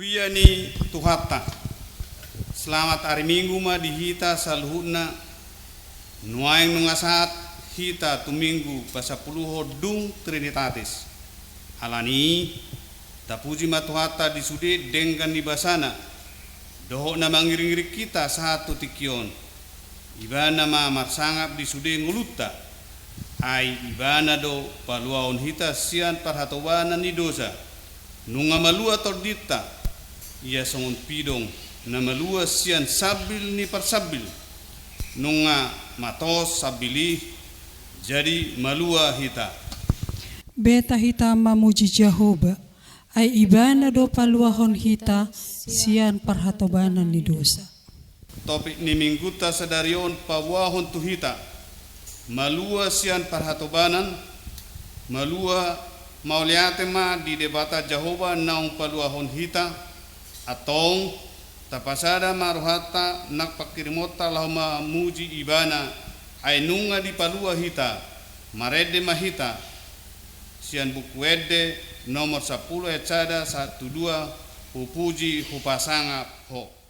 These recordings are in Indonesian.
Haleluya ni Tuhata. Selamat hari Minggu ma di hita saluhuna nuaing nungasat hita tu minggu pasapuluh dung Trinitatis. Alani tapuji ma Tuhata di sude dengan di basana. Doho na mangiring-iring kita satu tikion. Ibana ma marsangap di sude nguluta. Ai ibana do paluaon hita sian parhatowana ni dosa. Nunga malua tordita ia songon pidong na malua sian sabil ni parsabil. Nunga matos sabili jadi malua hita. Beta hita mamuji Jehovah. Ay ibana do paluahon hita sian parhatobanan ni dosa. Topik ni mingguta sadarion pawahon tu hita. Malua sian parhatobanan, malua mauliate ma di debata Jehovah naung paluahon hita atong tapasada maruhata nak pakirimota lahuma muji ibana ay nunga di palua hita marede mahita sian buku ede nomor 10 ecada 12 hupuji hupasangap ho.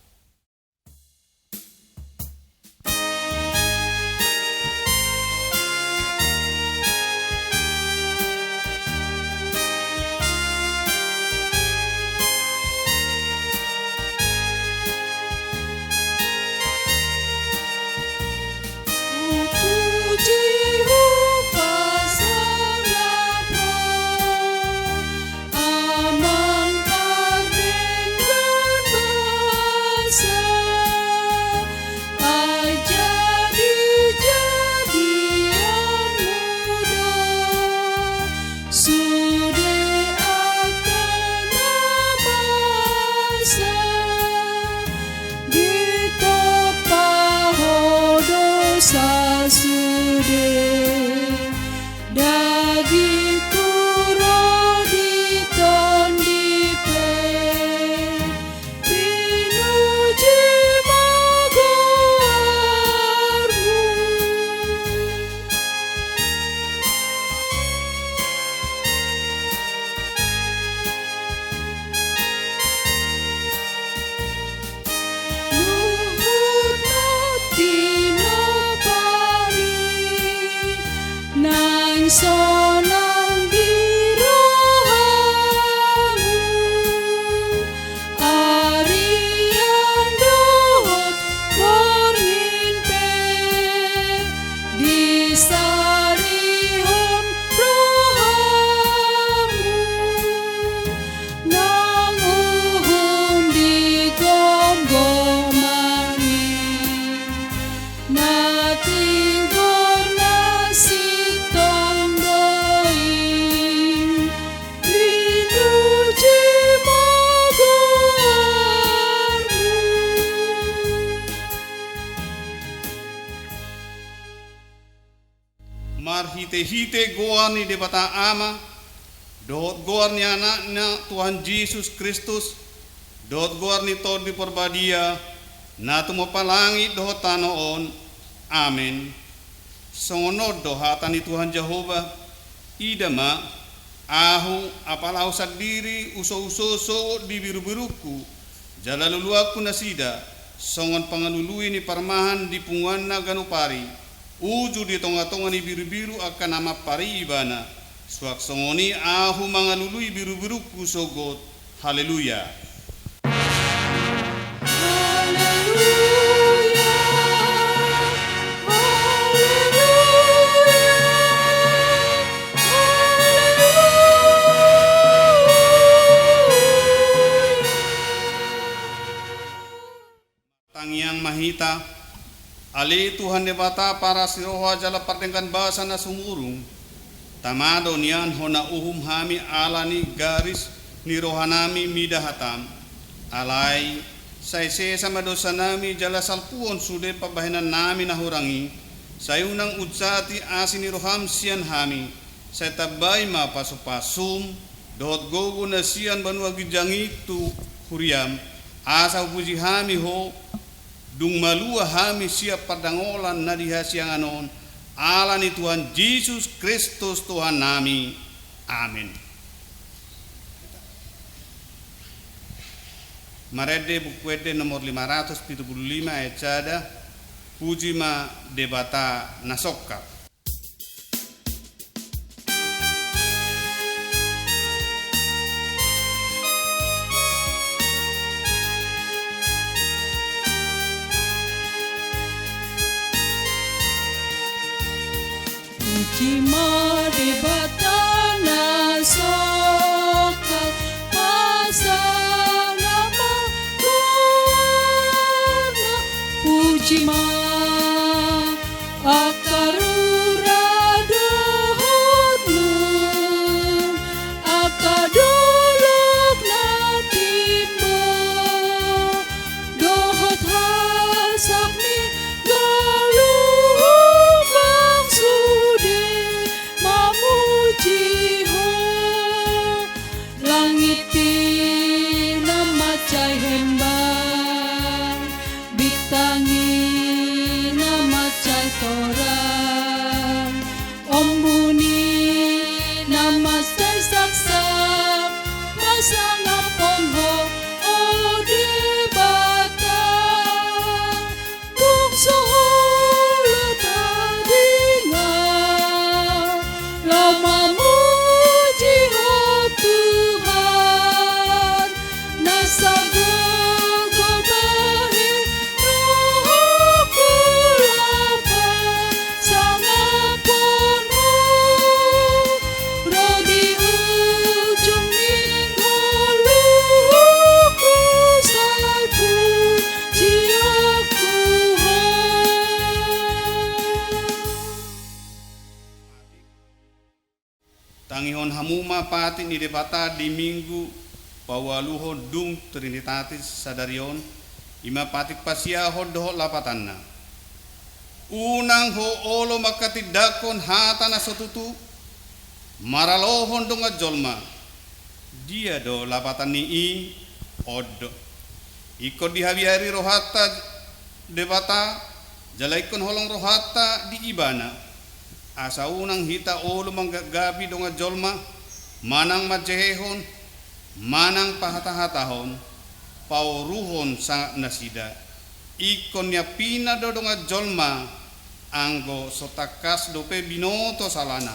Hite goar ni debata ama dot goar ni anaknya Tuhan Yesus Kristus dot goar ni tod di perbadia na tumapalangi dot tanoon amin. Songonod do hatan ni Tuhan Jehovah idama ahu apalau sadiri uso-uso di biru-biruku jalaluluaku nasida songon pangalului ni parmahan di punguan na ganupari uju di tonga-tonga ni biru-biru akan nama pari ibana suak songoni ahu mangalului biru-biru kusogot. Haleluya. Tangiang mahita ali Tuhan debata para siroha jala pardengkan bahasa na sumurung tamado nian hona uhum hami alani garis ni rohanami midahatam alai saise sama dosa nami jala salpuon sude pabahenan nami nahurangi sayunang utsati asini roham sian hami saya tabai ma pasupasum dot gogo na sian banua gijangi tu huriam asa puji hami ho dung malua hami siap padangolan na dihasianganon ala ni Tuhan Yesus Kristus Tuhan nami. Amin. Marede buku ede nomor 575 ecada puji ma debata nasokka. Cima di batana sokat pasana maguna puji ma akarura dohotnu akaduluk natimo dohot hasakni galubang sude mamujiho langiti namacay hembang bitangi namacay toran ombuni namacay saksak masangapon ho o debata bungso Tangihon hamuma pati ni debata di minggu pawaluho dung trinitatis sadarion ima patik pasia hodoh lapatanna unang ho olo makatidakon hatana sotutu maralohon donga jolma dia do lapatan ni i odo ikut dihabiari rohata debata jalaikon holong rohata di ibana asa unang hita olo manggagabi donga jolma manang majehon manang pahata-hatahon pauruhon sangat nasida ikon ya pina do donga jolma anggo sotakas dope binoto salana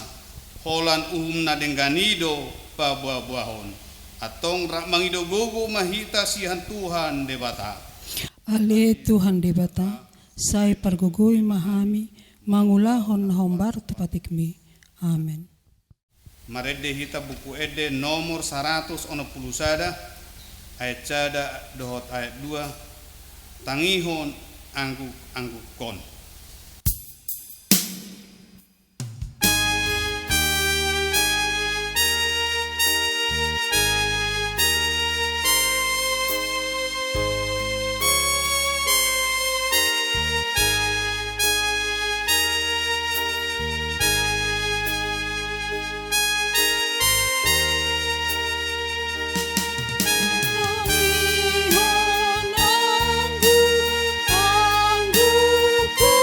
holan na dengganido pabuah-buahon atong rak mangido gogo mahita sihan Tuhan debata Ale Tuhan debata say pargugoy mahami mangulahon hombar tupatikmi. Amen. Marede hita buku ede nomor 160 ayat cada dohot ayat 2 tangihon angguk kon. Anggu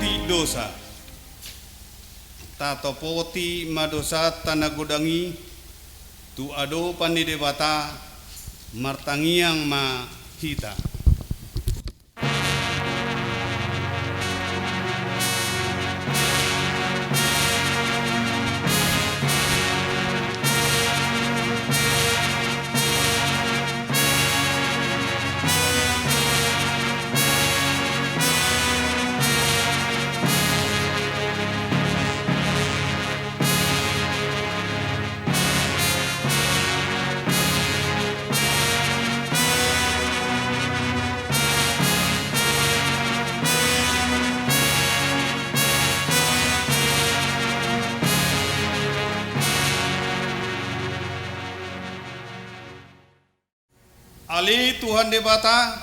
puri dosa. Tatopoti madosa tanagodangi tu ado panidebata martangiang ma hita. Ali Tuhan debata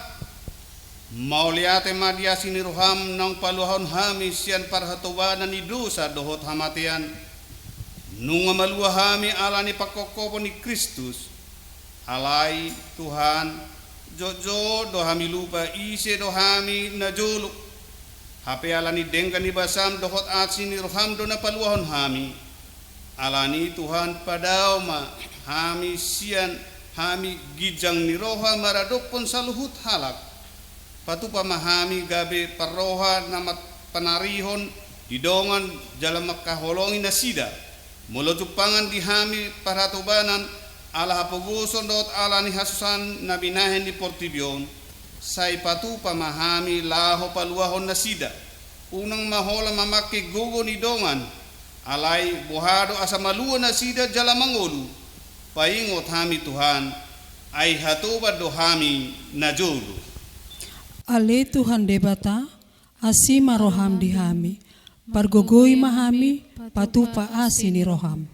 mauliate madia siniruham nang paluhon hami sian parhatobanan ni dosa dohot hamatian nunga malua hami alani pakokopo ni Kristus alai Tuhan jojo dohami lupa ise dohami na joluk hape alani dengkan ni basam dohot at siniruham do na paluhon hami alani Tuhan padao ma hami sian hami gijang ni roha maradopon saluhut halak patu pamahami gabe parroha namat panarihon didongan jalan makaholongin nasida molo jupangan dihami parhatobanan ala hapoguson dot ala ni hasusan nabinahen di portibion say patu pamahami laho paluahon nasida unang mahola mamake gogo ni dongan alai bohado asa malua nasida jalan mangolu paingot hami Tuhan ay hatuba do hami najulu. Ale Tuhan debata asima roham di hami pargogoi mahami patupa asini roham.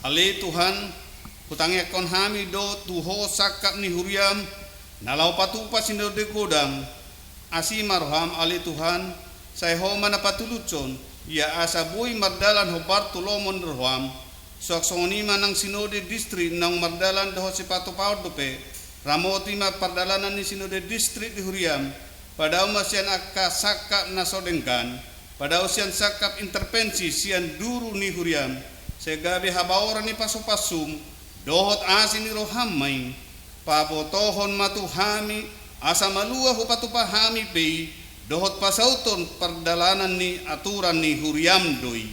Ale Tuhan kutangekon hami do tuho sakap ni huriam nalau patupa sinode godang asima roham ale Tuhan say ho mana patulucon ya asa boy mardalan ho Bartolomon roham soksoni manang sinode distrik nang mardalan doho sepatu paut dope ramoti ma pardalanan ni sinode distrik di Huriam pada usian akka sakap nasodengkan pada usian sakap intervensi sian duru ni Huriam segabe habaoran ni pasupasum dohot asin ni roham main papotohon matuhami asa malua ho patupahami pei dohot pasauton pardalanan ni aturan ni Huriam doi.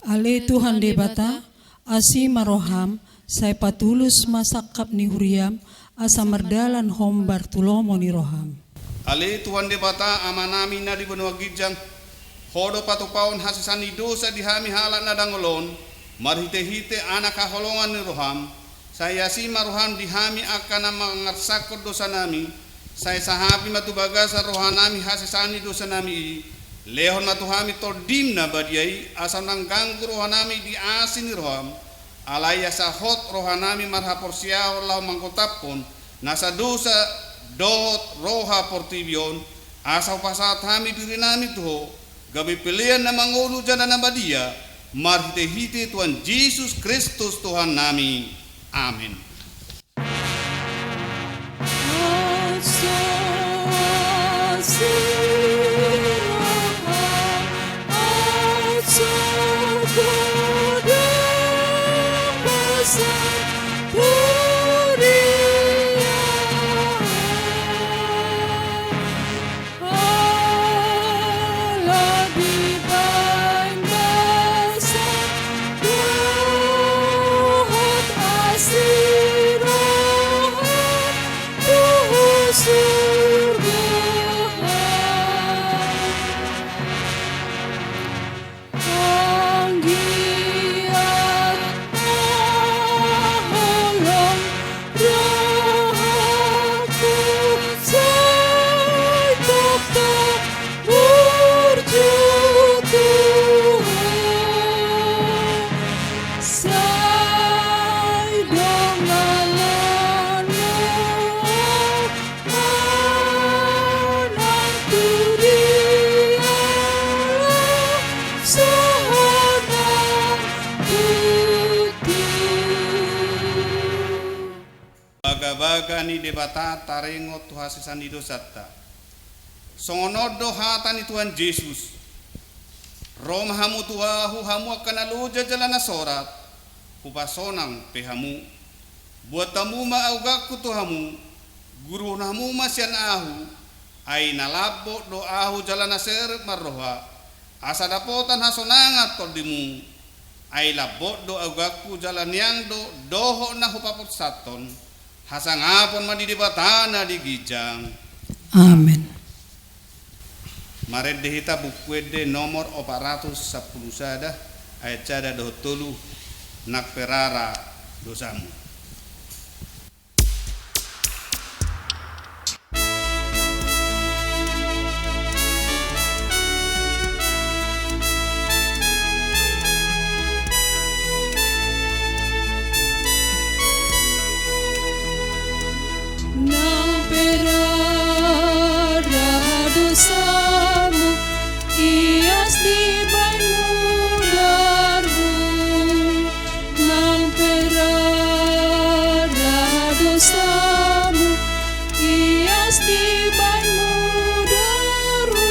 Ale Tuhan debata asi maroham say patulus masakap ni Huriam asa mardalan hom Bartolomo ni roham. Ale Tuhan debata amanami na di benua gijang hodo patupaon hasisani dosa di hami halat na dangolon marhite-hite anak kaholongan ni roham saya si maroham di hami akan mangarsakot dosa nami saya sahabi matubagasa rohanami hasisani dosa nami lehon matuhami tordim na badiai asal nang ganggu rohanami di asin roham alaya sahot rohanami marhapor siaw lau mangkotapon nasa dosa dot roha portibion asal pasat hami diri nami tuho gabi pilihan na mangulu jana na badia marhite-hite Tuhan Yesus Kristus Tuhan nami amin. Baga ni debata tarengot tuhasisan dosata songonodo hatani Tuhan Yesus. Rom hamu tuahu hamu akan aluja jalana sorat, kupasonang pehamu. Buat tamu ma augaku tuhamu, guru namu masyan ahu, ay nalabo do ahu jalana seret marroha, asa dapotan hasonangat toldimu, ay labo do augaku jalan yang do doho na hupapot saton, hasangapon madidibatana di gijang. Amen. Mared dehita bukwede nomor 410 sada ayat cada do tolu nak perara dosamu. Nang perara dosamu ias di banyu darbu, nang perara dosamu ias di banyu darbu,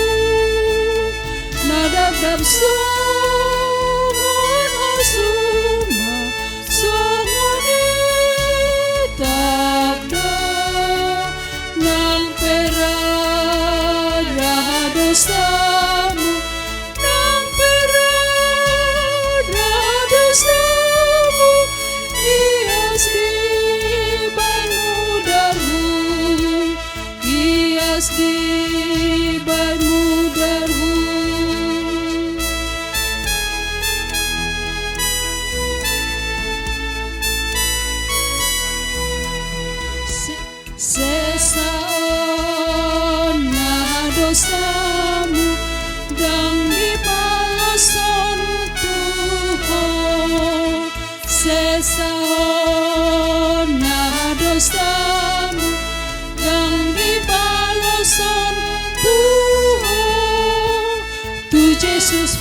nadab sungon asuma sungon itabda, nang perara dosamu, nang perara dosamu ias di banyu darbu, ias di banyu darbu. Sesaona dosamu dang dibalason Tuhan, sesaona dosamu dang dibalason Tuhan, tu Yesus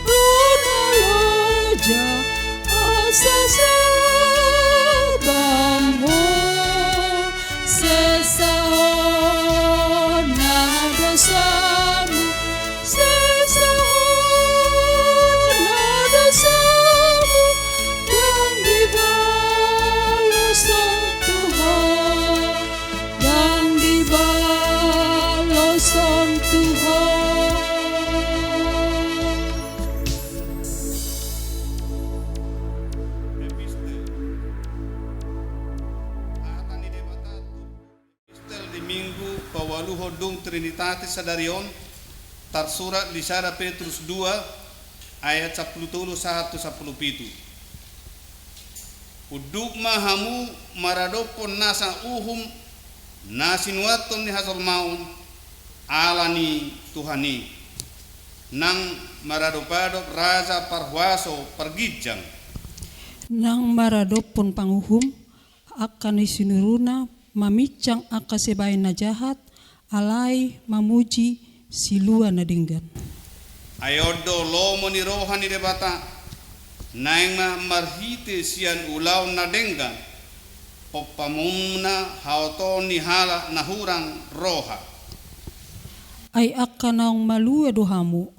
unaloja asa sabamho, sesaona dosamu, sesaona dosamu yang dibalason Tuhan, yang dibalason Tuhan. Epistel di Minggu pawalu hodung Trinitatis Sadarion tarsurat di Sada Petrus 2 ayat 10:1-10. Uduk mahamu maradopon nasa uhum nasinuaton ni hasol maun alani Tuhani nang maradopadop raja parwaso pergijang. Nang maradopon panguhum akan isinuruna mamicang akasebay na jahat alay mamuji silua na dinggan. Ayodo lomo ni rohani debata naing ma marhite sian ulaw na denggan popamumna hauto ni hala nahurang roha. Ay akanang malua dohamu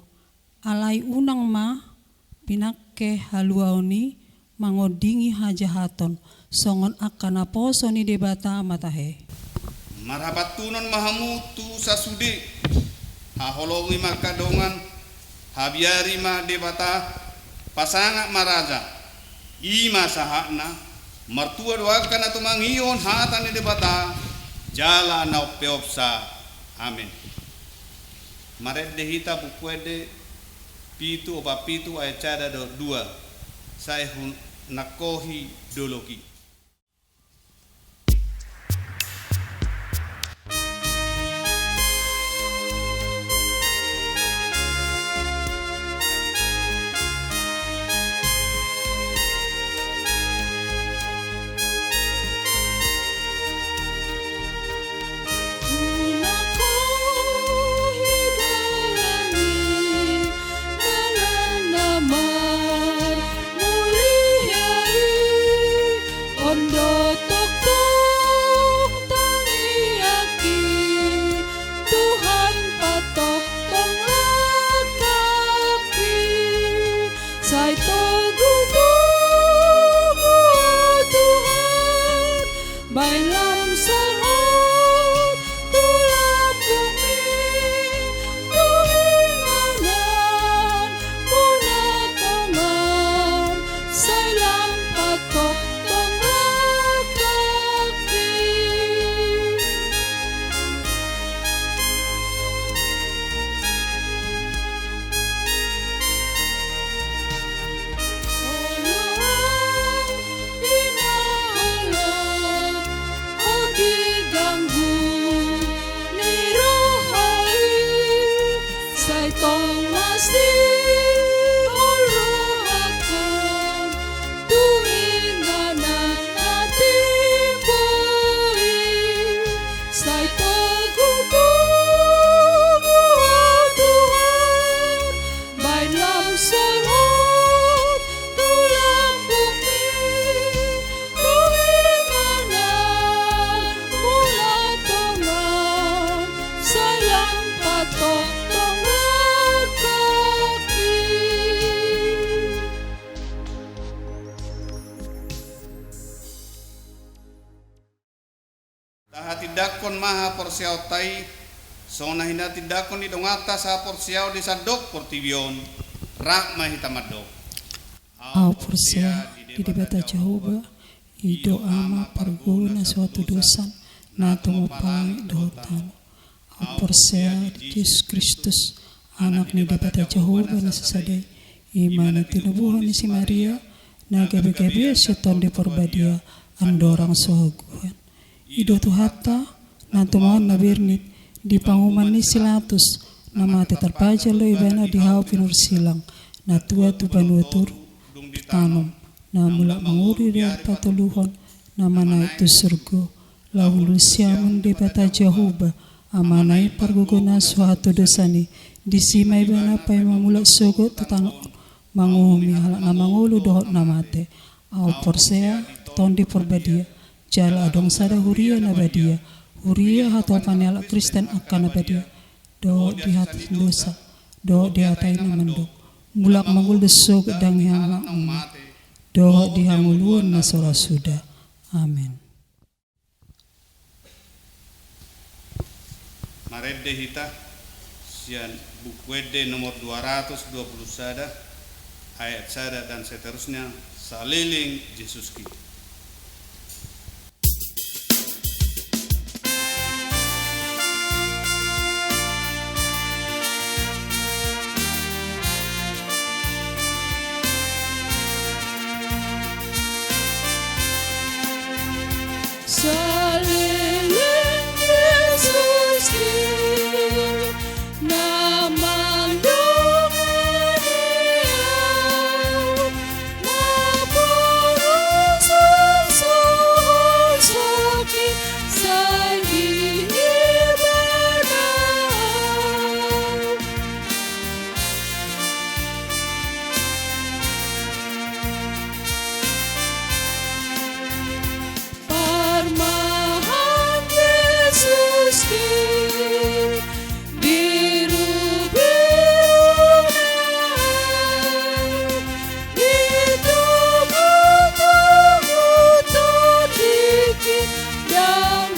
alay unang ma pinakke haluaw ni mangodingi hajahaton songon akan aposo ni debata matahe. Marhabatunon mahamutu sasude haholongi makadongan habiari ma debata pasanga maraja ima sahakna martua doakan atau mangion hata ni debata jala na peopsa. Amin. Maret dehita bukwede pitu opa pitu ayat cada do 2 saya nakohi dologi. Say paghukom mo Tuhan, baik lam sarot tulang bumi, tuhinganan mula tangan, sayang patok tangan kaki. Tidakon maha porsiaw tay so na hinda tidakon di dongata sa porsiaw di sadok portibion rak mahitamadok Au porsia di debata Jehovah ido ama parguna suatu dosan na tumupang dotan. Au porsia Yesus Kristus anak ni debata Jehovah na sasadai iman tinubuhan ni si Maria na gabi-gabi seton di porbadia andorang sohaguhan. Ido tuhata na tumaon na birnit di panguman ni silatus na mati terpaja lo ibana di hau pinursilang na tua tu panutur tanom na mula manguri di patuluhon na manai tu surgo laulu siamun di bata Jehovah amanai parguguna suatu dosani di sima ibana pai mamula sogo tutano mangumi halak na mangulu dohot na mate au porsea ton di porbadia jala adong sada huria na badia huria hatau panela Kristen akan na badia do di hati dosa do di hatai na mandok mulak mangul desog dang yang do di hanguluan na sora sudah amin. Maredde hita sian bukwede nomor 220 sada ayat sada dan seterusnya saliling Yesus kita. Saliling Yesus Kristus, nama dengan Dia, mapurusan sohor sakit, saiki ibadah. Parmahan Yesus Kristus, biru-birunya, hidupku terdikit dan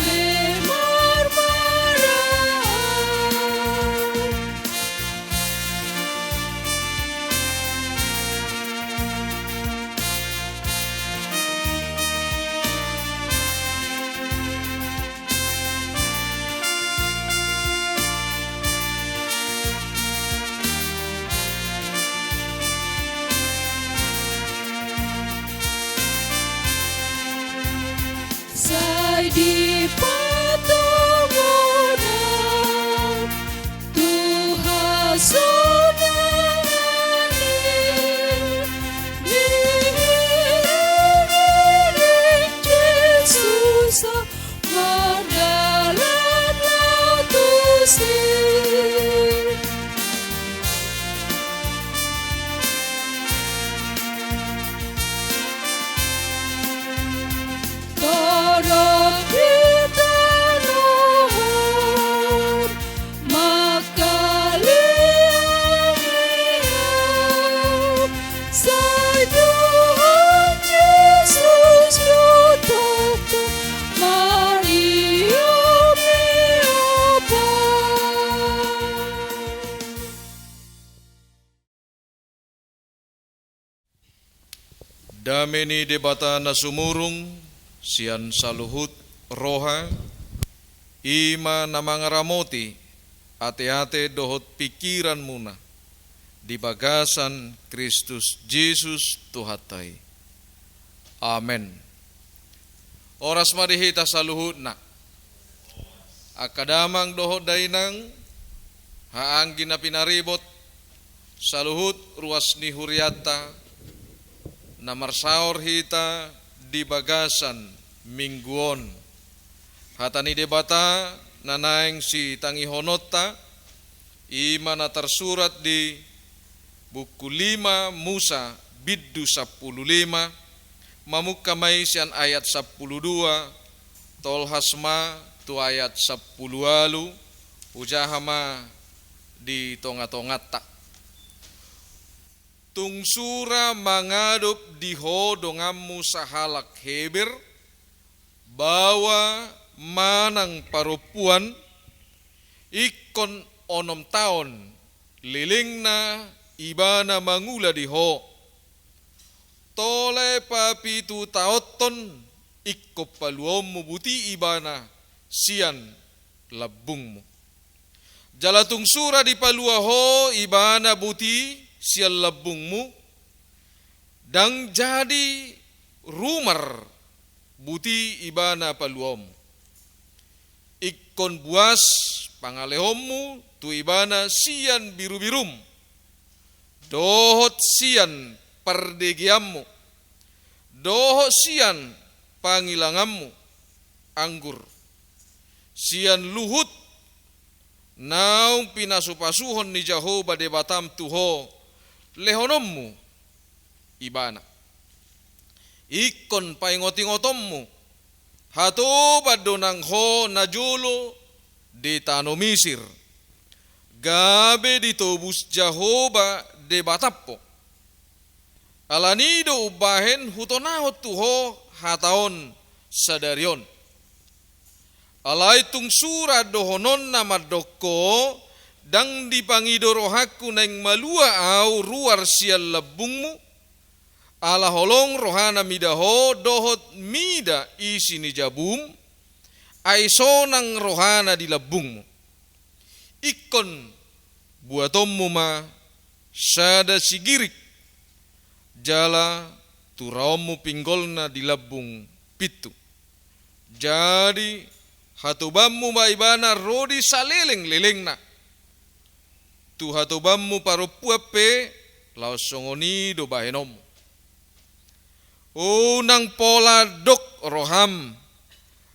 marmara. Sai di patungan Tuhan sonangani diiring Yesus mardalan lautusi. Tolong kita nuhun, maka lihat sai Tuhan Yesus yutata Maria miapa. Dameni debata nasumurung sian saluhut roha ima namangaramoti ate-ate dohot pikiran muna di bagasan Kristus Yesus Tuhatai. Amen. Oras marihita saluhut na akadamang dohot dainang haang ginapinaribot saluhut ruas ni huriata na marsaor hita di bagasan mingguon hatani debata nanaeng si tangi honota imana tersurat di buku 5 Musa biddu 15 mamukamai sian ayat 12 tol hasma tu ayat 10 alu ujahama di tonga-tongata tungsura mangadup diho dongamu sahalak heber bawa manang parupuan ikon onom taon lilingna ibana mangula diho tole papitu taoton ikko paluomu buti ibana sian labungmu jalatung sura di paluaho ibana buti sian labungmu dang jadi rumar buti ibana paluom ikkon buas pangalehommu tu ibana sian biru-birum dohot sian perdegiammu dohot sian pangilangammu anggur sian luhut naung pinasupasuhon ni Jehovah de batam tuho lehonommu ibana ikon paingoting-otommu hato badonang ho najulo di tano Misir gabe ditobus Jehovah de batappo alanido ubahen hutonahot tuho hataon sadarion alai tungsura dohonon nama doko dang dipangidorohaku neng malua au ruar sial labungmu ala holong rohana midaho dohot mida isi ni jabum aisonang rohana di labungmu ikon buatommu ma sada sigirik jala turaomu pinggolna di labung pitu jadi hatubammu maibana rodi saleleng-lelengna tu hatubammu parupuape laos songoni do bahenom unang pola dok roham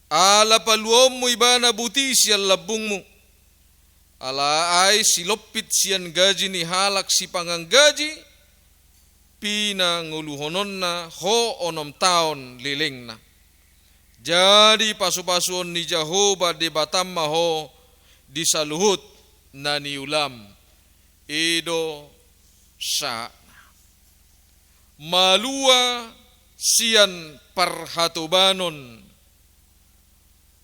ala paluommu ibana buti sial labungmu ala ay silopit sian gaji ni halak si panganggaji pina nguluhononna ho onom taon lilingna jadi pasu-pasuon ni Jehovah de batamma ho disaluhut nani ulam edo sa malua sian parhatubanon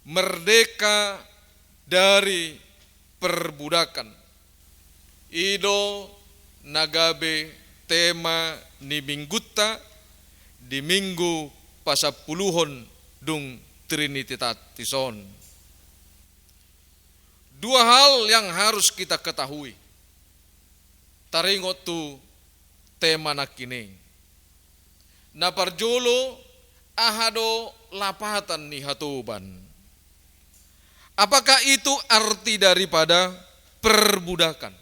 merdeka dari perbudakan ido nagabe tema ni mingguta di minggu pasapuluhon dung Trinitatis. Dua hal yang harus kita ketahui taringot tu tema nakine na parjolo ahado lapatan ni hatuban apakah itu arti daripada perbudakan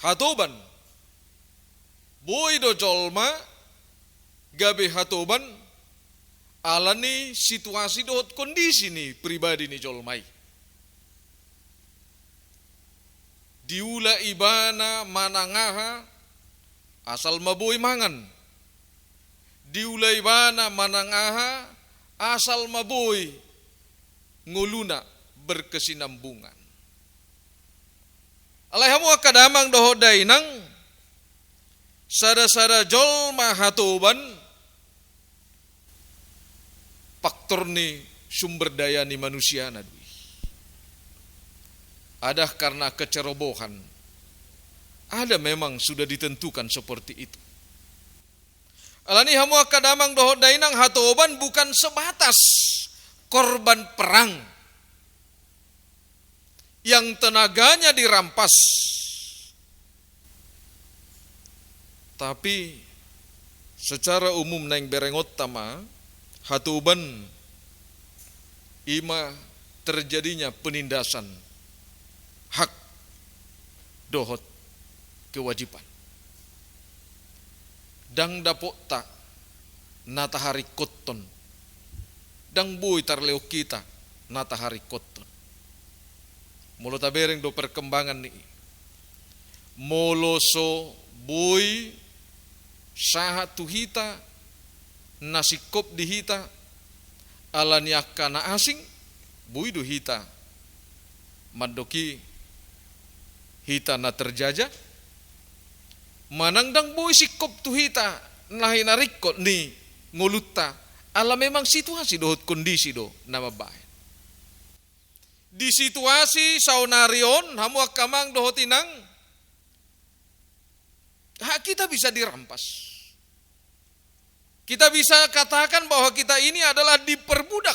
hatuban boy do jolma gabe hatuban alani situasi dohot kondisi ni pribadi ni jolmai diula ibana manangaha asal maboy mangan diula ibana manangaha asal maboy nguluna berkesinambungan alaihamu akadamang dohodai nang sada-sada jolma hatuban faktor ni sumber daya ni manusia nadui ada karena kecerobohan ada memang sudah ditentukan seperti itu alani hamu akadamang dohodai nang hatuban bukan sebatas korban perang yang tenaganya dirampas tapi secara umum neng berengot tama hatuban ima terjadinya penindasan hak dohot kewajiban dang dapok tak natahari koton dang boy tarleo kita nata hari koton. Molo tabereng do perkembangan ni. Molo so boy saha tuhita nasikop dihita alaniaka na asing boy do hita mandoki hita na terjajah manangdang boy sikop tuhita nahi narikot ni ngoluta ala memang situasi dohot kondisi do nama baik. Di situasi saunarion hamu akamang dohotinang hak kita bisa dirampas. Kita bisa katakan bahwa kita ini adalah diperbudak.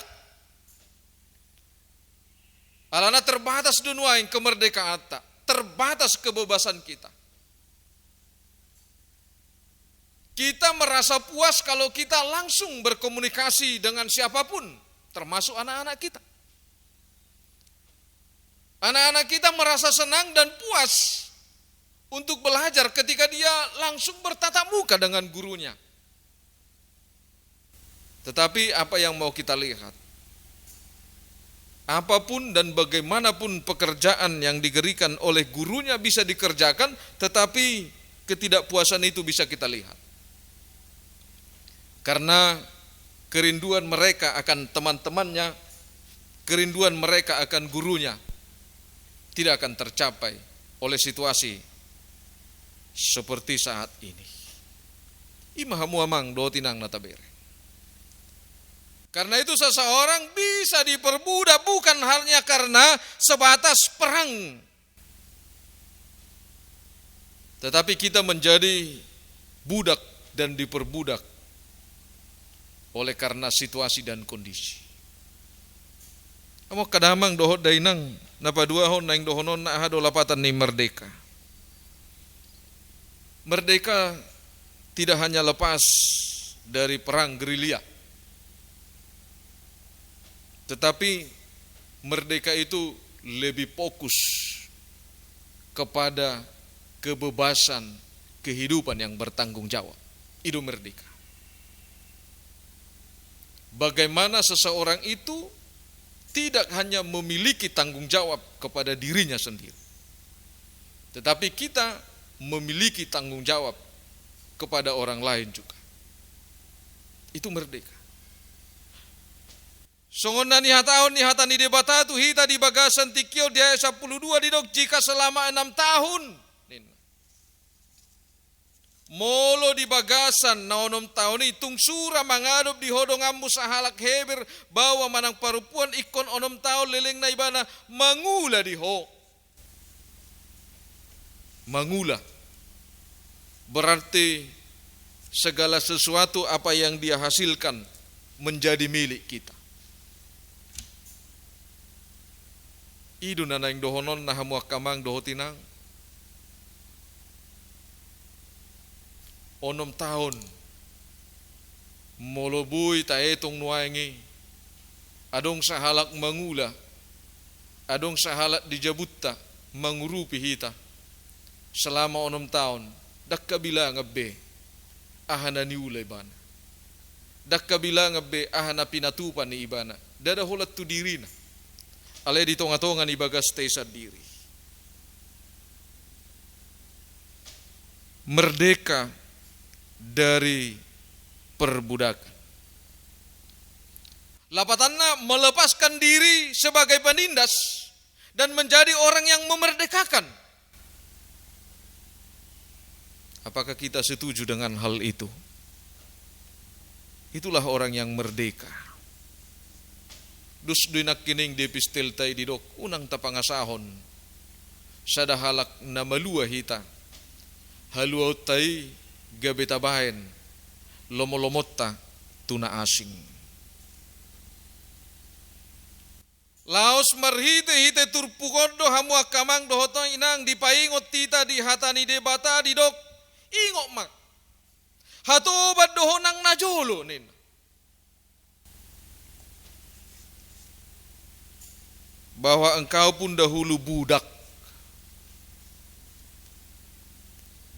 Alana terbatas dunia yang kemerdekaan tak, terbatas kebebasan kita. Kita merasa puas kalau kita langsung berkomunikasi dengan siapapun, termasuk anak-anak kita. Anak-anak kita merasa senang dan puas untuk belajar ketika dia langsung bertatap muka dengan gurunya. Tetapi apa yang mau kita lihat? Apapun dan bagaimanapun pekerjaan yang diberikan oleh gurunya bisa dikerjakan, tetapi ketidakpuasan itu bisa kita lihat. Karena kerinduan mereka akan teman-temannya, kerinduan mereka akan gurunya, tidak akan tercapai oleh situasi seperti saat ini. Imahamu amang do tinang natabere. Karena itu seseorang bisa diperbudak bukan hanya karena sebatas perang. Tetapi kita menjadi budak dan diperbudak oleh karena situasi dan kondisi. Amo kadamang dohot dainang napadua hon naing dohonon na hado lapatan ni merdeka. Merdeka tidak hanya lepas dari perang gerilya, tetapi merdeka itu lebih fokus kepada kebebasan kehidupan yang bertanggung jawab. Itu merdeka. Bagaimana seseorang itu tidak hanya memiliki tanggung jawab kepada dirinya sendiri, tetapi kita memiliki tanggung jawab kepada orang lain juga. Itu merdeka. Songon ni hata ni debata tu hita di bagasan tikio dia 12 didok jika selama 6 tahun. Molo di bagasan na 6 tahun itung sura mangadop di hodong ammu sahalak heber bawa manang parupuan ikon 6 tahun leleng na ibana mangula di ho. Mangula berarti segala sesuatu apa yang dia hasilkan menjadi milik kita. Idu na naing dohonon na hamuak kamang dohotinang 6 tahun molobui taetong nuaingi adong sahalak mangula adong sahalak dijabutta mangurupi hita selama 6 tahun dakka bilang ngebe ahana niulay bana dakka bilang ngebe ahana pinatupan ni ibana dada holat tu dirina ale ditonga-tongan ibagas tesa diri. Merdeka dari perbudakan. Lapatanna melepaskan diri sebagai penindas dan menjadi orang yang memerdekakan. Apakah kita setuju dengan hal itu? Itulah orang yang merdeka. Dus dinak kining depistel tay didok unang tapangasahon sadahalak na malua hita haluaw tay gabetabahen lomolomotta tuna asing laos marhite turpukondo hamu akamang dohoto inang dipaingot tita di hatani debata didok ingok mak hatobat dohonang najolo nin. Bahwa engkau pun dahulu budak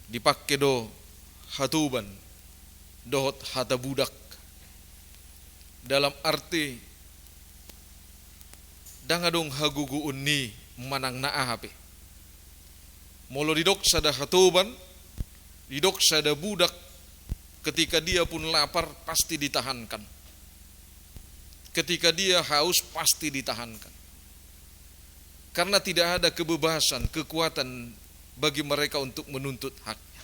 dipakai do hatuban dohot hata budak dalam arti dangadong hagugu unni manang naahape. Molo didok sada hatuban, didok sada budak, ketika dia pun lapar pasti ditahankan. Ketika dia haus pasti ditahankan. Karena tidak ada kebebasan, kekuatan bagi mereka untuk menuntut haknya.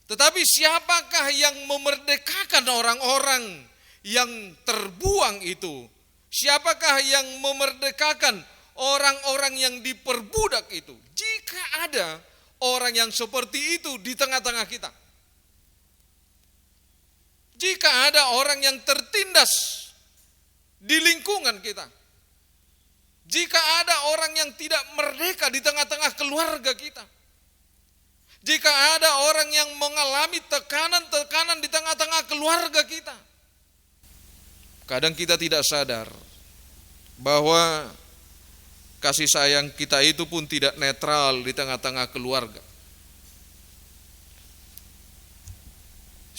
Tetapi siapakah yang memerdekakan orang-orang yang terbuang itu? Siapakah yang memerdekakan orang-orang yang diperbudak itu? Jika ada orang yang seperti itu di tengah-tengah kita. Jika ada orang yang tertindas di lingkungan kita. Jika ada orang yang tidak merdeka di tengah-tengah keluarga kita. Jika ada orang yang mengalami tekanan-tekanan di tengah-tengah keluarga kita. Kadang kita tidak sadar bahwa kasih sayang kita itu pun tidak netral di tengah-tengah keluarga.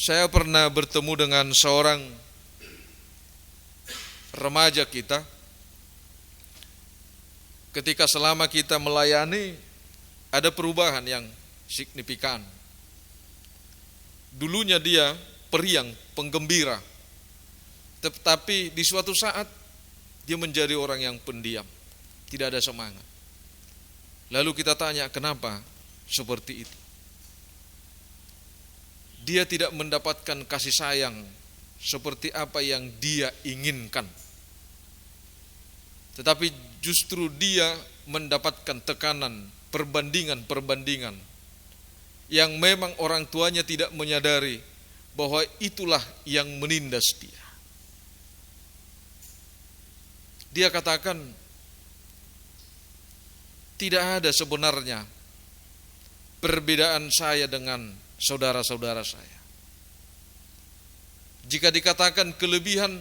Saya pernah bertemu dengan seorang remaja kita. Ketika selama kita melayani, ada perubahan yang signifikan. Dulunya dia periang, penggembira. Tetapi di suatu saat dia menjadi orang yang pendiam, tidak ada semangat. Lalu kita tanya, kenapa seperti itu? Dia tidak mendapatkan kasih sayang seperti apa yang dia inginkan. Tetapi justru dia mendapatkan tekanan, perbandingan-perbandingan yang memang orang tuanya tidak menyadari bahwa itulah yang menindas dia. Dia katakan, tidak ada sebenarnya perbedaan saya dengan saudara-saudara saya. Jika dikatakan kelebihan,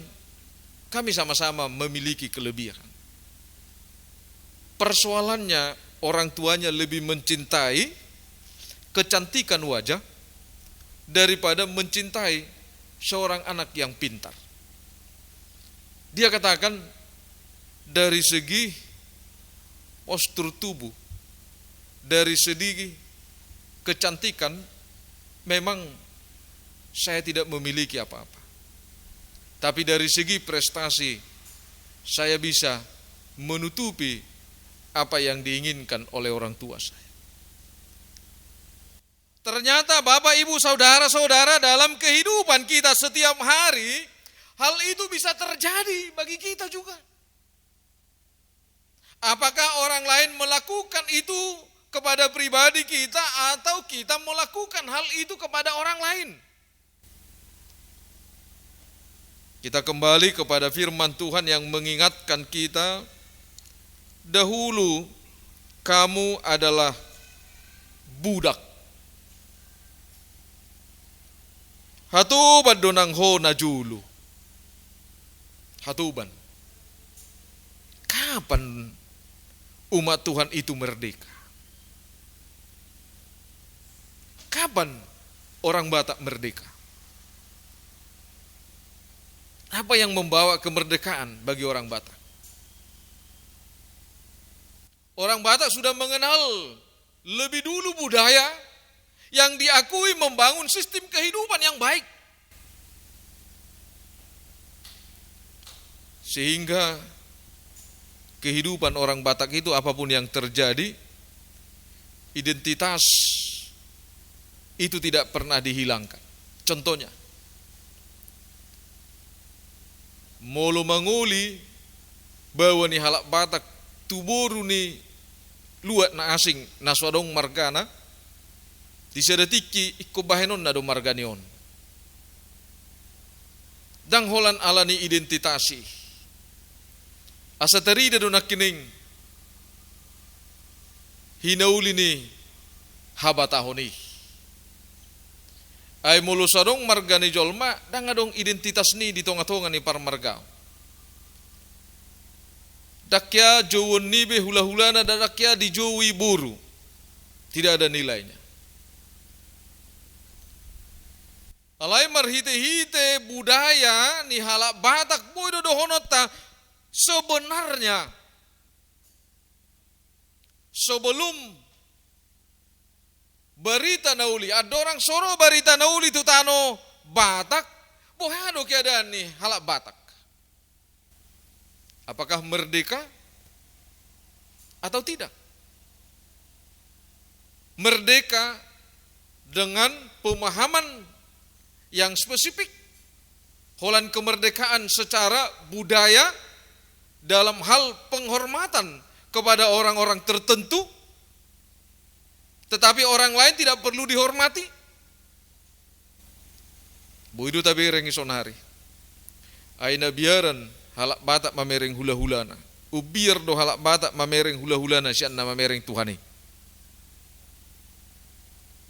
kami sama-sama memiliki kelebihan. Persoalannya orang tuanya lebih mencintai kecantikan wajah daripada mencintai seorang anak yang pintar. Dia katakan dari segi postur tubuh, dari segi kecantikan, memang saya tidak memiliki apa-apa. Tapi dari segi prestasi, saya bisa menutupi apa yang diinginkan oleh orang tua saya. Ternyata Bapak, Ibu, Saudara-saudara, dalam kehidupan kita setiap hari, hal itu bisa terjadi bagi kita juga. Apakah orang lain melakukan itu kepada pribadi kita atau kita melakukan hal itu kepada orang lain? Kita kembali kepada firman Tuhan yang mengingatkan kita, dahulu kamu adalah budak. Hatuban donang ho najulu. Hatuban. Kapan umat Tuhan itu merdeka? Kapan orang Batak merdeka? Apa yang membawa kemerdekaan bagi orang Batak? Orang Batak sudah mengenal lebih dulu budaya yang diakui membangun sistem kehidupan yang baik. Sehingga kehidupan orang Batak itu apapun yang terjadi, identitas itu tidak pernah dihilangkan. Contohnya, molo manguli bawa ni halak Batak tuboru ni luat na asing na swadong margana di sedetikki ikko bahenon na do marganion. Dang holan alani identitasi. Asa terida do nakining hinauli ni habatahoni. Ay mulu sadong marga ni jolma dangadong identitas ni di tonga-tonga ni parmargao. Dakya jowon nibe hula-hulana dakya di jowi buru. Tidak ada nilainya. Alai marhite-hite budaya ni halak Batak boy dohonota sebenarnya sebelum berita nauli ada orang soro berita nauli tu tano Batak bohado keadaan nih halak Batak. Apakah merdeka atau tidak? Merdeka dengan pemahaman yang spesifik. Holan kemerdekaan secara budaya dalam hal penghormatan kepada orang-orang tertentu, tetapi orang lain tidak perlu dihormati. Boido tabi rengi sonari. Aina biaran halak Batak mamereng hula-hulana. Ubir do halak Batak mamereng hula-hulana sian na mamereng Tuhane.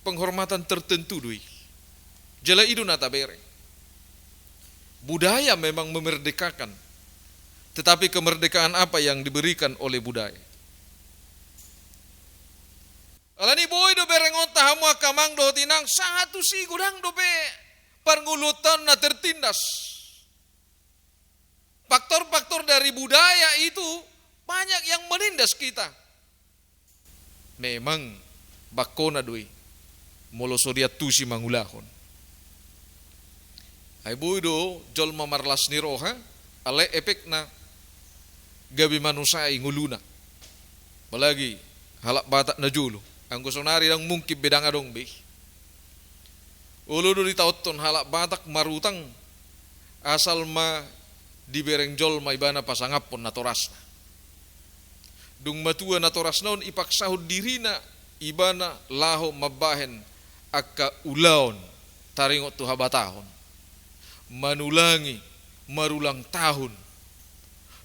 Penghormatan tertentu dui. Jala idu nata bereng. Budaya memang memerdekakan. Tetapi kemerdekaan apa yang diberikan oleh budaya? Alani boy do bereng onta hamu akamang do tinang satu si gudang do be perngulutan na tertindas. Faktor-faktor dari budaya itu banyak yang menindas kita. Memang bakona dui molosodia tusi mangulahon. Ai boido jol mamarlas ni roha ale efekna gabi manusai nguluna. Balagi halak Batak na julu. Anggo sonari yang mungkin bedang adong be. Ulu do ditauton halak Batak marutang asal ma di bereng jol maibana pasangap pun natorasna. Dung matua natorasnaon ipaksahud dirina ibana laho mabahen akka ulaon taringot tu habatahon. Manulangi marulang tahun.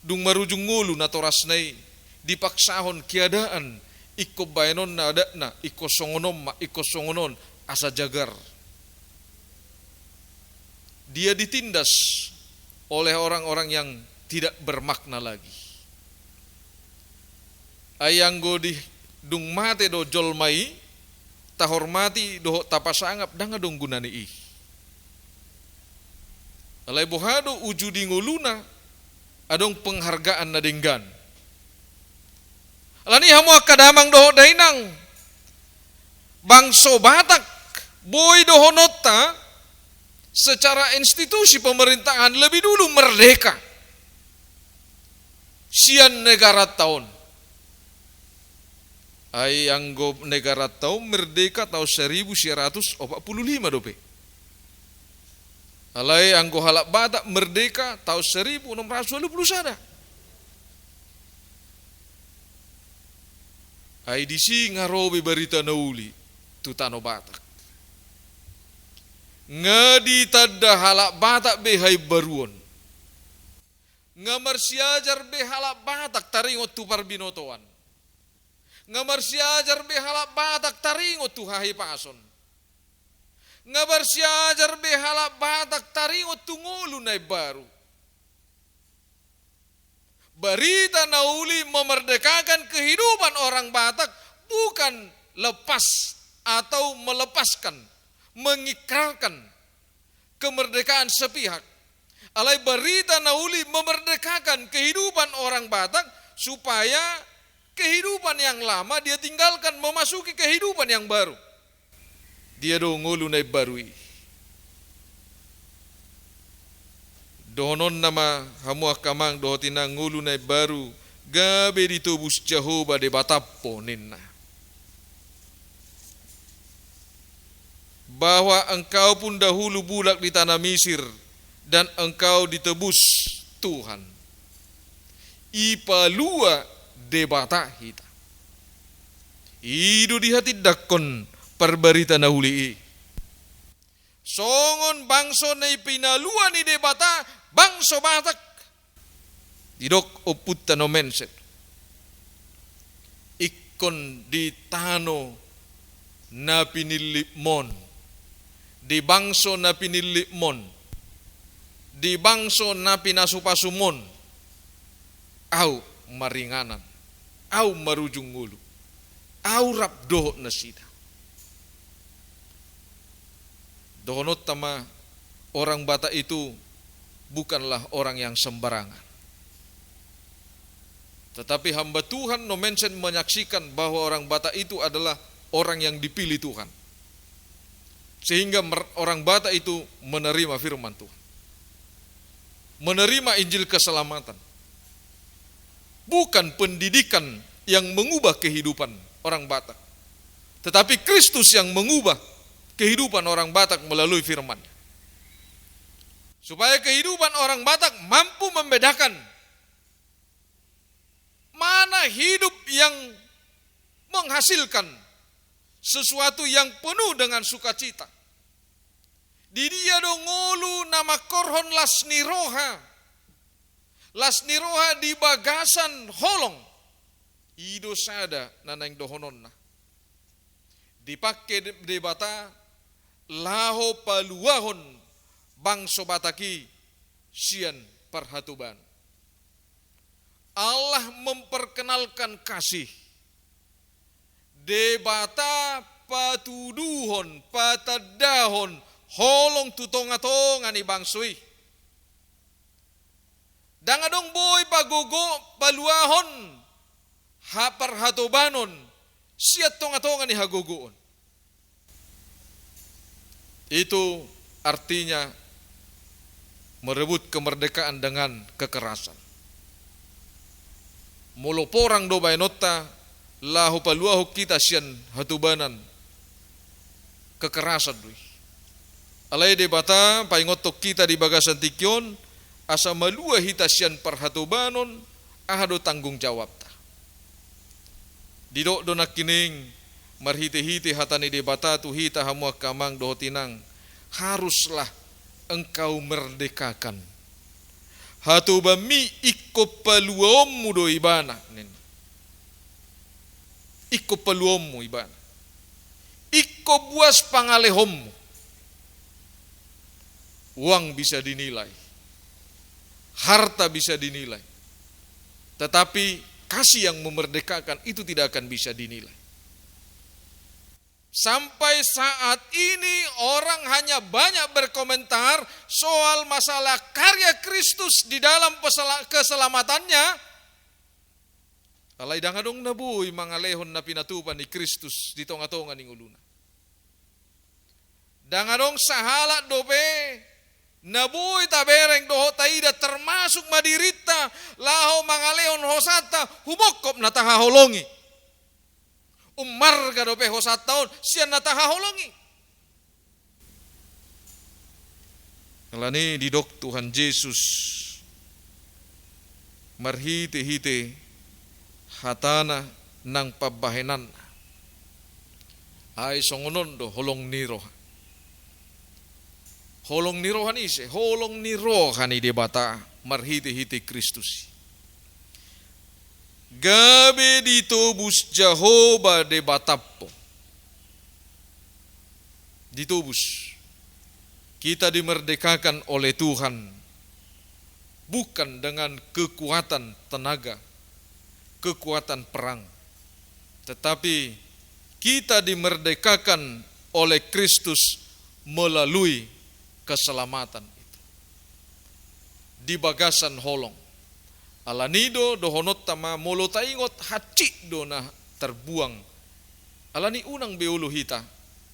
Dung marujung ngulu natorasnai dipaksahon kiadaan iko bayanon na adakna iko songonon asa jagar. Dia ditindas oleh orang-orang yang tidak bermakna lagi. Ayanggo di dung mate do jolmai tahormati do tapasangap danga dong gunani ih. Alai bohado ujudi nguluna adong penghargaan na denggan. Alani hamu akadamang doho dainang bangso Batak boy dohonota secara institusi pemerintahan lebih dulu merdeka. Sian negara tahun. Ai anggo negara tahun merdeka tahun 1945 dope. Alai anggo halak Batak merdeka tahun 1621. Ai disi ngarobe berita nauli tutano Batak. Ngadi tada halak Batak behai baruon. Ngamarsiajar behalak Batak taringot tu parbinotoan. Ngamarsiajar behalak Batak taringot tu hahi pason. Ngamarsiajar behalak Batak taringot tu ngulu nai baru. Berita nauli memerdekakan kehidupan orang Batak bukan lepas atau melepaskan, mengikrarkan kemerdekaan sepihak. Alai berita nauli memerdekakan kehidupan orang Batak supaya kehidupan yang lama dia tinggalkan memasuki kehidupan yang baru. Dia do ngulu nai barui. Dohonon nama hamu akamang dohotina ngulu nai baru gabe ditubus Jehovah de batapo ninna. Bahwa engkau pun dahulu bulak di tanah Mesir dan engkau ditebus Tuhan. Ipalua debata hita. Idu di hati dakon perbarita nahuli. Songon bangso na ipinalua ni debata bangso Batak. Didok oputta no menset. Ikon di tano na pinilipmon. Di bangso na pinilipmon. Di bangso na pinasupasumon. Au maringanan. Au marujung ngulu. Au rapdoh na sida. Dohonot tama orang Batak itu bukanlah orang yang sembarangan. Tetapi hamba Tuhan no mention menyaksikan bahwa orang Batak itu adalah orang yang dipilih Tuhan. Sehingga orang Batak itu menerima firman Tuhan. Menerima Injil keselamatan. Bukan pendidikan yang mengubah kehidupan orang Batak. Tetapi Kristus yang mengubah kehidupan orang Batak melalui firman. Supaya kehidupan orang Batak mampu membedakan mana hidup yang menghasilkan sesuatu yang penuh dengan sukacita. Di dia dongolu nama korhon lasniroha. Lasniroha di bagasan holong. Ido sada nanang dohononna. Dipakai di bata laho paluahon bangso bataki sian perhatuban. Allah memperkenalkan kasih. Debata patuduhon, patadahon, holong tutongatongan ni bangsui. Dangadong boy pagogo paluahon, haparhatobanon, siat tongatongan ni hagogoon. Itu artinya merebut kemerdekaan dengan kekerasan. Molo porang do bainota lahu paluahu kita sian hatubanan kekerasan dui. Alai de bata paingotok kita di bagasan tikyon asa malua hita sian perhatubanon ahado tanggung jawab ta. Didok do nakining marhite-hite hatani de bata tu hita hamua kamang do tinang haruslah engkau merdekakan. Hatu bami iko paluommu do ibana. Iko paluommu ibana. Iko buas pangalehommu. Uang bisa dinilai. Harta bisa dinilai. Tetapi kasih yang memerdekakan itu tidak akan bisa dinilai. Sampai saat ini orang hanya banyak berkomentar soal masalah karya Kristus di dalam keselamatannya. Alay dangadong nabuy mangalehon na pinatupan ni Kristus di tonga-tonga ning uluna. Dangadong sahala dobe nabuy tabereng doho taida termasuk madirita laho mangalehon hosata humokop na tahaholongi. Umar gadope hosat tahun sian na tahaholongi. Kalani didok Tuhan Yesus marhite-hite hatana nang pabahenan ay songonon do holong niroha. Holong nirohan ise, holong nirohan ide bata marhite-hite Kristus. Gabe ditubus Jehovah de batapo. Ditubus. Kita dimerdekakan oleh Tuhan. Bukan dengan kekuatan tenaga, kekuatan perang. Tetapi kita dimerdekakan oleh Kristus melalui keselamatan itu. Di bagasan holong. Alanido dohonot tama molo taingot haci do na terbuang. Alani unang beulu hita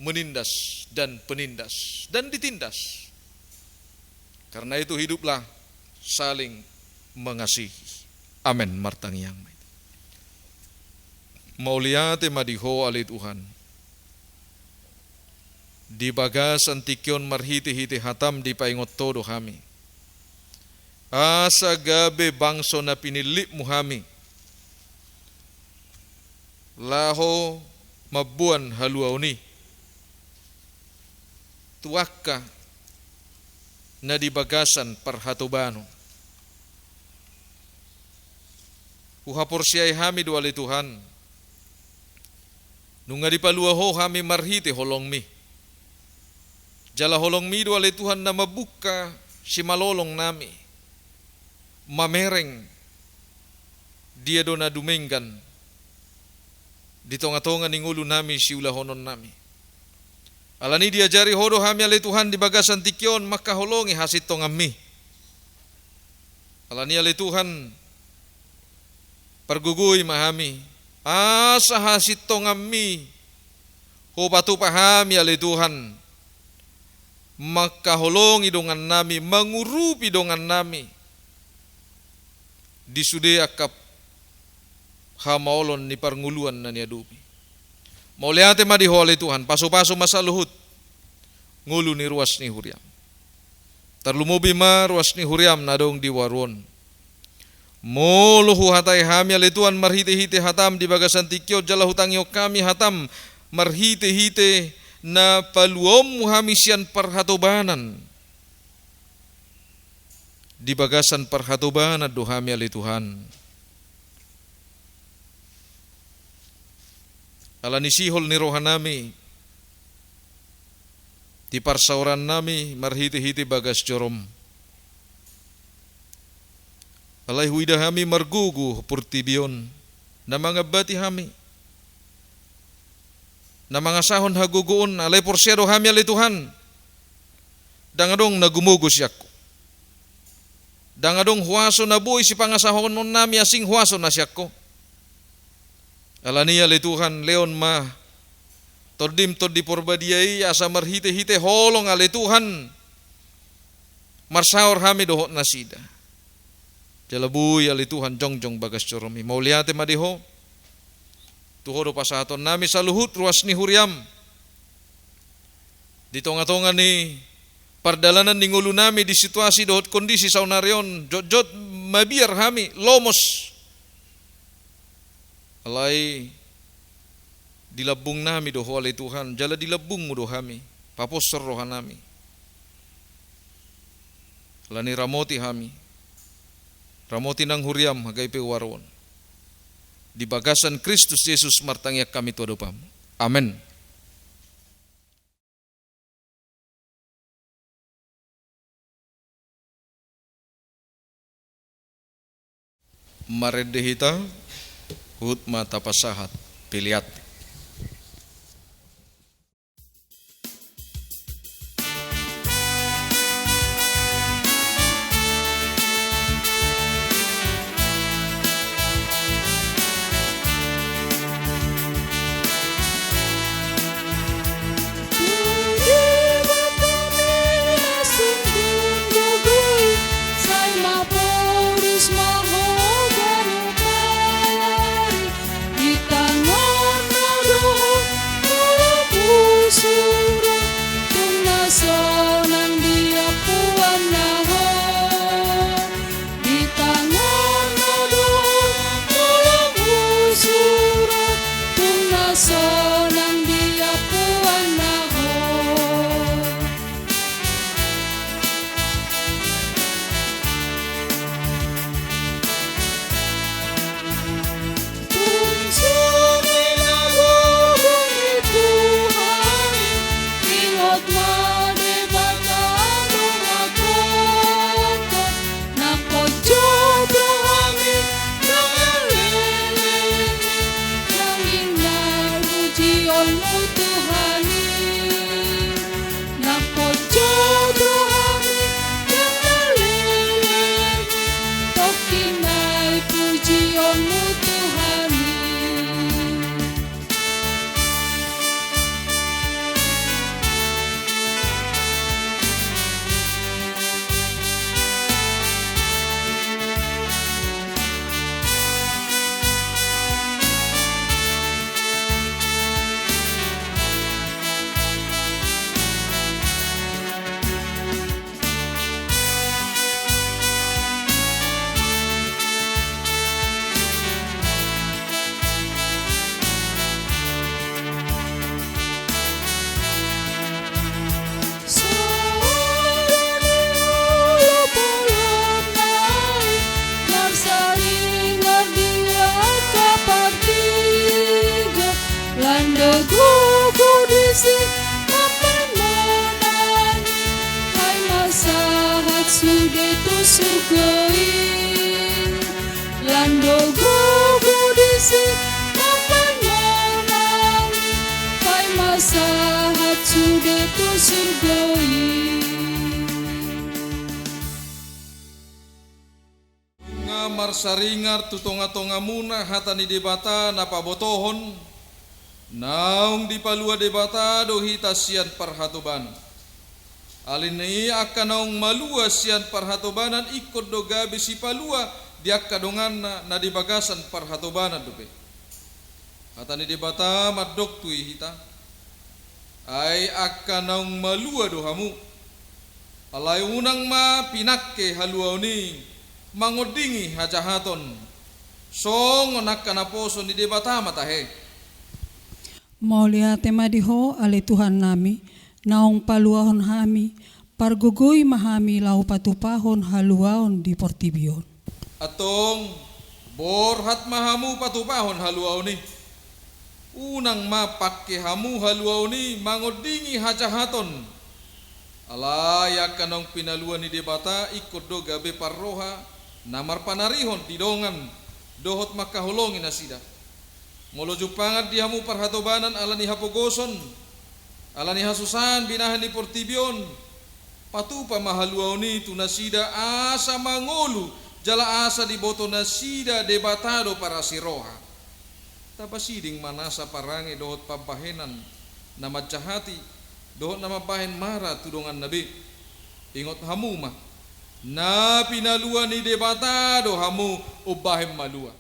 menindas dan penindas dan ditindas. Karena itu hiduplah saling mengasihi. Amin martangiang. Mauliate madiho ali Tuhan. Di bagasan tikyon marhiti-hiti hatam di paingot todo kami. Asa gabe bangso na pinili muhami. Laho mabuan haluaw ni. Tuwaka na di bagasan parhatubano. Uhaporsiyay hami duali Tuhan. Nung nga di paluaho hami marhiti holong mi. Jala holong mi duali Tuhan na mabuka si malolong nami. Mamereng dia dona dumenggan di tonga-tonga ning ulo nami si ulahonon nami. Alani diajari hodo hami ale Tuhan di bagasan tikion maka holongi hasit tongami. Alani ale Tuhan pergugui mahami. Asa hasit tongami. Ho patu pahami ale Tuhan. Maka holongi dongan nami, mengurupi dongan nami. Disude akap hamaolon ni parnguluan na niadupi. Mauliate madiho ale Tuhan, paso-paso masa luhut. Ngulu ni ruas ni huriam. Tarlumubi ma ruas ni huriam nadong di waron. Moluhu hatai hami ale Tuhan marhite-hite hatam di bagasan tikyo jala hutangyo kami hatam marhite-hite na paluom muhamisian perhatobanan. Di bagasan perhatobanan dohami ale Tuhan. Alani sihol ni rohanami di parsauran nami marhiti-hiti bagas jorom. Alai huida hami margugu purtibion na mga bati hami. Na mga sahon haguguon alai porsyado hami alai Tuhan. Dangadong nagumugos yakko. Dangadong huwaso na buhay si pangasahon nun nami asing huwaso na siyakko. Alani ale Tuhan leon ma todim todi porbadiai asa marhite-hite holong ale Tuhan marsaor hami dohot nasida jalabui ale Tuhan jongjong bagas coromi mauliate madiho tuhodo pasaton nami saluhut ruas ni huriam di tonga-tonga ni pardalanan ni ngulu nami di situasi dohot kondisi saunarion jot-jot mabiar hami lomos alai dilabung nami doho alai Tuhan jala dilabung mu dohami paposor rohanami lani ramoti hami ramoti nang huriam hagai pe waron di bagasan Kristus Yesus martangyak kami tuadopam amen. Maredehita hut mata pasahat piliat. Sudah tu surgai lando gugu disi kapan menang pai masa sudah surgawi. Ngamar saringar tutonga-tonga muna hatani debata napabotohon naung dipalua debata dohita sian parhatoban alini akan naung malua sian parhatobanan ikut doga bisi palua diak kadongan na dibagasan parhatobanan dope hatani debata madok tui hita ai akan naung malua dohamu alai unang ma pinakke haluauni mangodingi hajahaton song nakana poso ni debata matahe Maulia tema diho ale Tuhan nami, naong paluahon hami, pargugui mahami lau patupahon haluaon di portibion. atong borhat mahamu patupahon haluaw ni unang mapakke hamu haluaw ni mangodingi hajahaton alaya kanong pinaluan ni debata ikut do gabe parroha namar panarihon tidongan dohot makahulongin asida molo jupangat dihamu parhatobanan alani hapogoson alani hasusan binahan di portibion patupa mahaluaw ni tunasida asa mangolu jala asa di boto nasida debatado para siroha tapasiding manasa parange dohot pabahenan nama jahati dohot nama bahen mara tudongan nabi ingot hamu mah na pinalua ni debatado hamu ubahem malua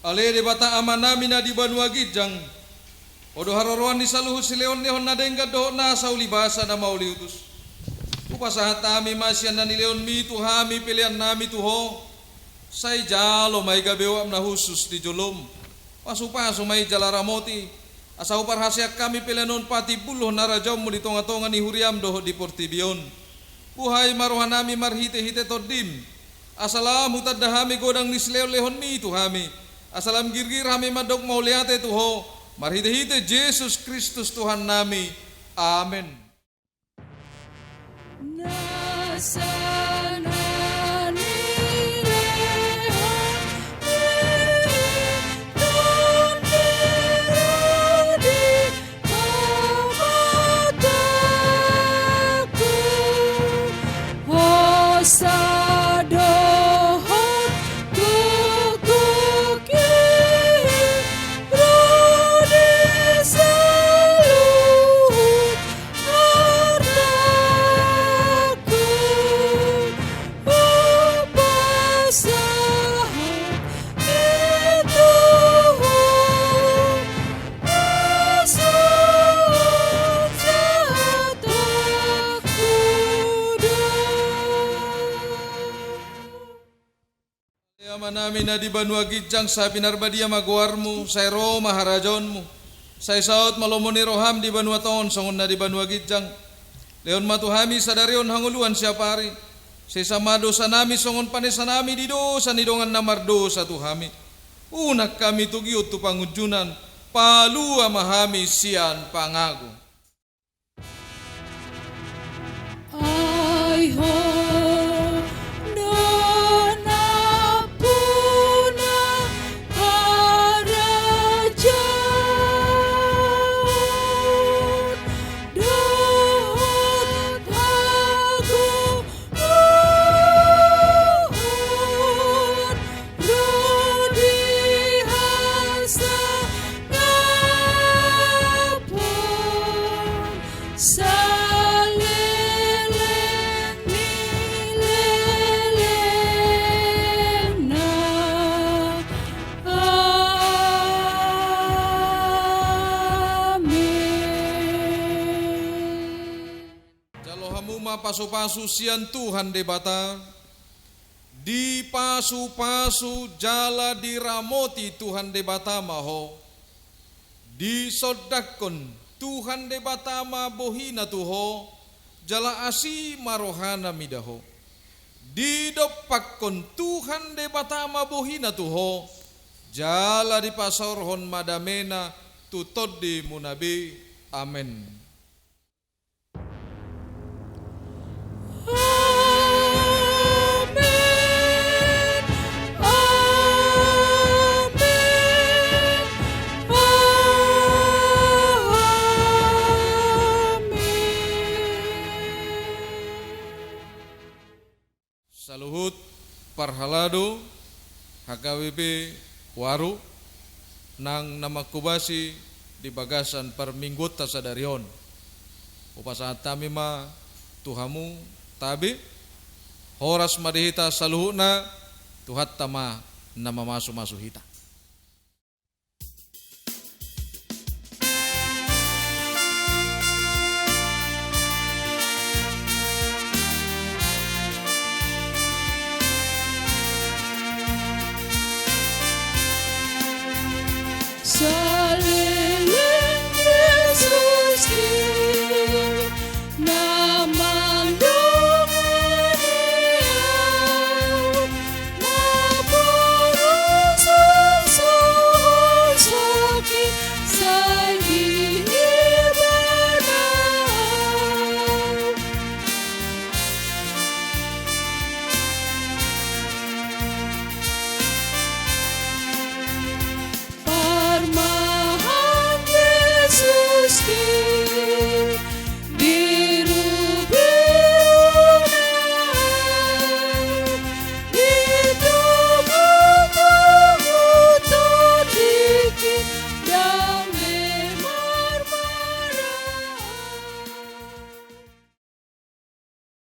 ale debata amanami na di Banua Gijang odo haroroan di saluhu sileon nehon na dengga do na sauli basa na mauli utus upasahat tami masyan na nileon mi tuhami pilihan nami tuho say jalo may gabewam na husus di jolom pasupaso may jalaramoti asa upar hasyak kami pilihanon pati buloh na rajam mo di tonga-tonga ni huriam doho di portibion buhay maruhan nami marhite-hite todim asalam hutad dahami godang nisleo lehon mi tuhami asalam girgir hami madok mauliate tuho marhite-hite Yesus Kristus Tuhan nami amin. Namin na di Banua Gijang sa pinarbadia magwarmu sa ro maharajonmu sa isaot malomoni roham di Banua Taon songon na di Banua Gijang leon matuhami sa darion hanguluan siya pari sa isamado sa nami songon panesa nami di dosa nidongan na mardo sa tuhami unak kami tugiot tu pangujunan palua mahami siyan pangago I hope do pasu-pasu sian Tuhan debata, di pasu-pasu jala diramoti Tuhan debata maho, di sodakon Tuhan debata ma bohina tuho, jala asi marohana midaho, di dopakon Tuhan debata ma bohina tuho, jala di pasorhon madamena tutod di munabi. Amen. Saluhut parhalado HKWP Waru nang namakubasi di bagasan perminggut tasadarion. Upasahat tami ma tuhamu tabi horas madihita saluhutna tuhat tama nama masu-masu hita. Sa